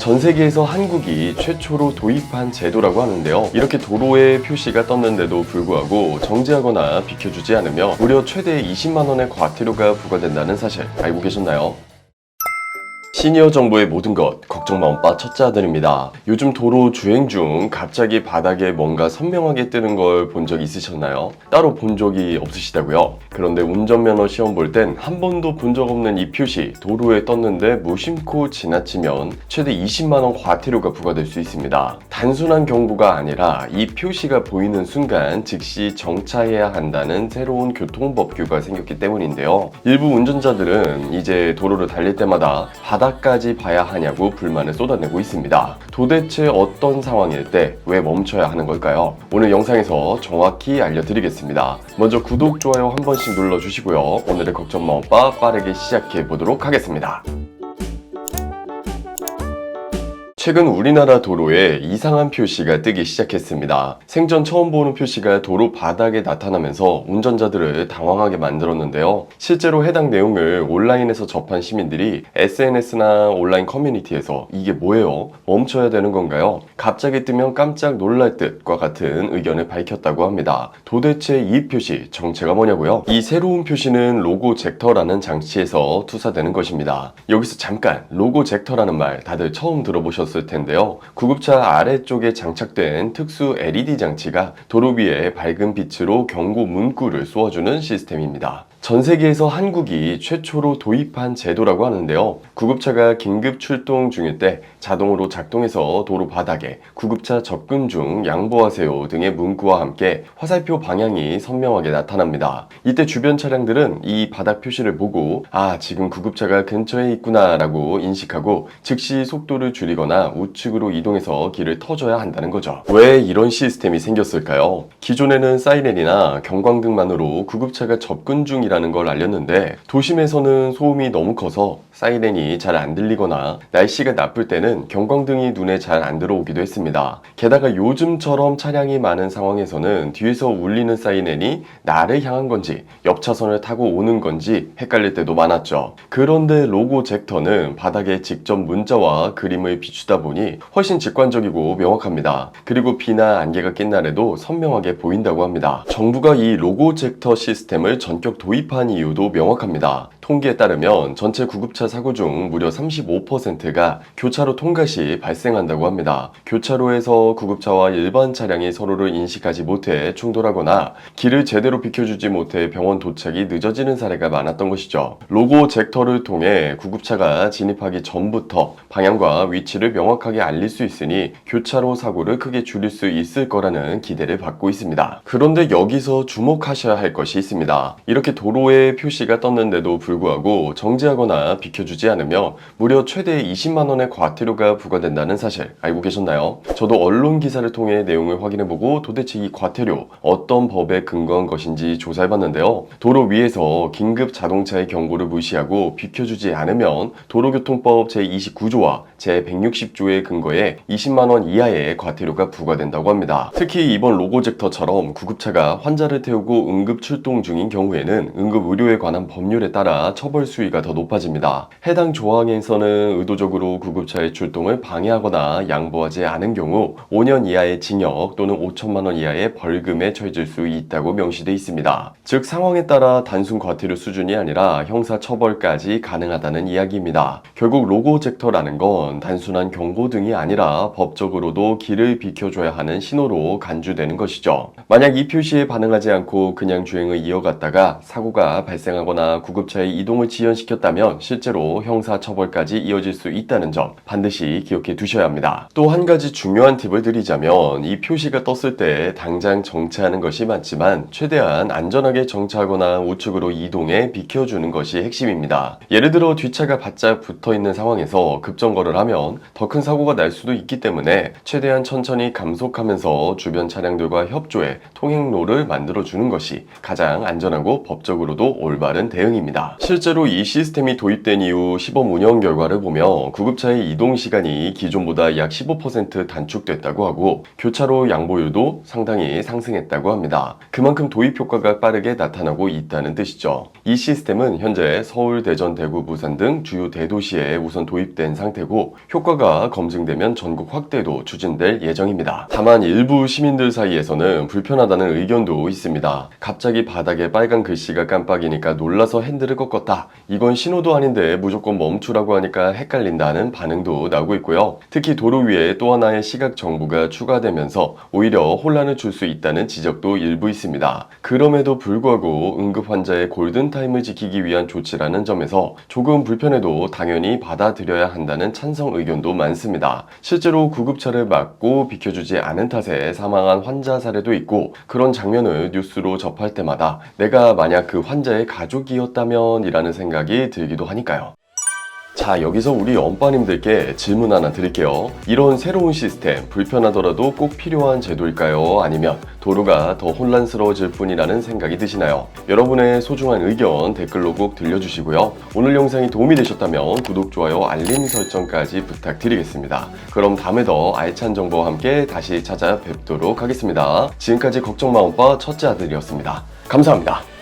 전 세계에서 한국이 최초로 도입한 제도라고 하는데요. 이렇게 도로에 표시가 떴는데도 불구하고 정지하거나 비켜주지 않으며 무려 최대 20만 원의 과태료가 부과된다는 사실 알고 계셨나요? 시니어 정보의 모든 것, 걱정 마 오빠 첫째 아들입니다. 요즘 도로 주행 중 갑자기 바닥에 뭔가 선명하게 뜨는 걸 본 적 있으셨나요? 따로 본 적이 없으시다고요? 그런데 운전면허 시험 볼 땐 한 번도 본 적 없는 이 표시 도로에 떴는데 무심코 지나치면 최대 20만 원 과태료가 부과될 수 있습니다. 단순한 경고가 아니라 이 표시가 보이는 순간 즉시 정차해야 한다는 새로운 교통법규가 생겼기 때문인데요. 일부 운전자들은 이제 도로를 달릴 때마다 바닥까지 봐야 하냐고 불만을 쏟아내고 있습니다. 도대체 어떤 상황일 때 왜 멈춰야 하는 걸까요? 오늘 영상에서 정확히 알려드리겠습니다. 먼저 구독, 좋아요 한 번씩 눌러주시고요. 오늘의 걱정 마 오빠 빠르게 시작해 보도록 하겠습니다. 최근 우리나라 도로에 이상한 표시가 뜨기 시작했습니다. 생전 처음 보는 표시가 도로 바닥에 나타나면서 운전자들을 당황하게 만들었는데요. 실제로 해당 내용을 온라인에서 접한 시민들이 SNS나 온라인 커뮤니티에서 이게 뭐예요? 멈춰야 되는 건가요? 갑자기 뜨면 깜짝 놀랄 듯과 같은 의견을 밝혔다고 합니다. 도대체 이 표시 정체가 뭐냐고요? 이 새로운 표시는 로고젝터라는 장치에서 투사되는 것입니다. 여기서 잠깐 로고젝터라는 말 다들 처음 들어보셨을 텐데요. 구급차 아래쪽에 장착된 특수 LED 장치가 도로 위에 밝은 빛으로 경고 문구를 쏘아주는 시스템입니다. 전 세계에서 한국이 최초로 도입한 제도라고 하는데요. 구급차가 긴급 출동 중일 때 자동으로 작동해서 도로 바닥에 구급차 접근 중 양보하세요 등의 문구와 함께 화살표 방향이 선명하게 나타납니다. 이때 주변 차량들은 이 바닥 표시를 보고 지금 구급차가 근처에 있구나 라고 인식하고 즉시 속도를 줄이거나 우측으로 이동해서 길을 터줘야 한다는 거죠. 왜 이런 시스템이 생겼을까요? 기존에는 사이렌이나 경광등만으로 구급차가 접근 중이라는 걸 알렸는데 도심에서는 소음이 너무 커서 사이렌이 잘 안 들리거나 날씨가 나쁠 때는 경광등이 눈에 잘 안 들어오기도 했습니다. 게다가 요즘처럼 차량이 많은 상황에서는 뒤에서 울리는 사이렌이 나를 향한 건지 옆 차선을 타고 오는 건지 헷갈릴 때도 많았죠. 그런데 로고젝터는 바닥에 직접 문자와 그림을 비추다 보니 훨씬 직관적이고 명확합니다. 그리고 비나 안개가 낀 날에도 선명하게 보인다고 합니다. 정부가 이 로고젝터 시스템을 전격 도입한 이유도 명확합니다. 통계에 따르면 전체 구급차 사고 중 무려 35%가 교차로 통과 시 발생한다고 합니다. 교차로에서 구급차와 일반 차량이 서로를 인식하지 못해 충돌하거나 길을 제대로 비켜주지 못해 병원 도착이 늦어지는 사례가 많았던 것이죠. 로고젝터를 통해 구급차가 진입하기 전부터 방향과 위치를 명확하게 알릴 수 있으니 교차로 사고를 크게 줄일 수 있을 거라는 기대를 받고 있습니다. 그런데 여기서 주목하셔야 할 것이 있습니다. 이렇게 도로에 표시가 떴는데도 불구하고 정지하거나 비켜주지 않으며 무려 최대 20만 원의 과태료가 부과된다는 사실 알고 계셨나요? 저도 언론 기사를 통해 내용을 확인해보고 도대체 이 과태료 어떤 법에 근거한 것인지 조사해봤는데요. 도로 위에서 긴급 자동차의 경고를 무시하고 비켜주지 않으면 도로교통법 제29조와 제160조의 근거에 20만 원 이하의 과태료가 부과된다고 합니다. 특히 이번 로고젝터처럼 구급차가 환자를 태우고 응급 출동 중인 경우에는 응급의료에 관한 법률에 따라 처벌 수위가 더 높아집니다. 해당 조항에서는 의도적으로 구급차의 출동을 방해하거나 양보하지 않은 경우 5년 이하의 징역 또는 5천만 원 이하의 벌금에 처해질 수 있다고 명시되어 있습니다. 즉 상황에 따라 단순 과태료 수준이 아니라 형사처벌까지 가능하다는 이야기입니다. 결국 로고젝터라는 건 단순한 경고등이 아니라 법적으로도 길을 비켜줘야 하는 신호로 간주되는 것이죠. 만약 이 표시에 반응하지 않고 그냥 주행을 이어갔다가 사고가 발생하거나 구급차의 이동을 지연시켰다면 실제로 형사처벌까지 이어질 수 있다는 점 반드시 기억해 두셔야 합니다. 또 한 가지 중요한 팁을 드리자면 이 표시가 떴을 때 당장 정차하는 것이 맞지만 최대한 안전하게 정차하거나 우측으로 이동해 비켜주는 것이 핵심입니다. 예를 들어 뒷차가 바짝 붙어있는 상황에서 급정거를 하면 더 큰 사고가 날 수도 있기 때문에 최대한 천천히 감속하면서 주변 차량들과 협조해 통행로를 만들어주는 것이 가장 안전하고 법적으로 법적으로도 올바른 대응입니다. 실제로 이 시스템이 도입된 이후 시범 운영 결과를 보면 구급차의 이동 시간이 기존보다 약 15% 단축됐다고 하고 교차로 양보율도 상당히 상승했다고 합니다. 그만큼 도입 효과가 빠르게 나타나고 있다는 뜻이죠. 이 시스템은 현재 서울, 대전, 대구, 부산 등 주요 대도시에 우선 도입된 상태고 효과가 검증되면 전국 확대도 추진될 예정입니다. 다만 일부 시민들 사이에서는 불편하다는 의견도 있습니다. 갑자기 바닥에 빨간 글씨가 깜빡이니까 놀라서 핸들을 꺾었다. 이건 신호도 아닌데 무조건 멈추라고 하니까 헷갈린다는 반응도 나오고 있고요. 특히 도로 위에 또 하나의 시각 정보가 추가되면서 오히려 혼란을 줄 수 있다는 지적도 일부 있습니다. 그럼에도 불구하고 응급 환자의 골든타임을 지키기 위한 조치라는 점에서 조금 불편해도 당연히 받아들여야 한다는 찬성 의견도 많습니다. 실제로 구급차를 막고 비켜주지 않은 탓에 사망한 환자 사례도 있고 그런 장면을 뉴스로 접할 때마다 내가 만약 그 환자의 가족이었다면 이라는 생각이 들기도 하니까요. 자, 여기서 우리 엄빠님들께 질문 하나 드릴게요. 이런 새로운 시스템 불편하더라도 꼭 필요한 제도일까요? 아니면 도로가 더 혼란스러워질 뿐이라는 생각이 드시나요? 여러분의 소중한 의견 댓글로 꼭 들려주시고요. 오늘 영상이 도움이 되셨다면 구독, 좋아요, 알림 설정까지 부탁드리겠습니다. 그럼 다음에 더 알찬 정보와 함께 다시 찾아뵙도록 하겠습니다. 지금까지 걱정마 엄빠 첫째 아들이었습니다. 감사합니다.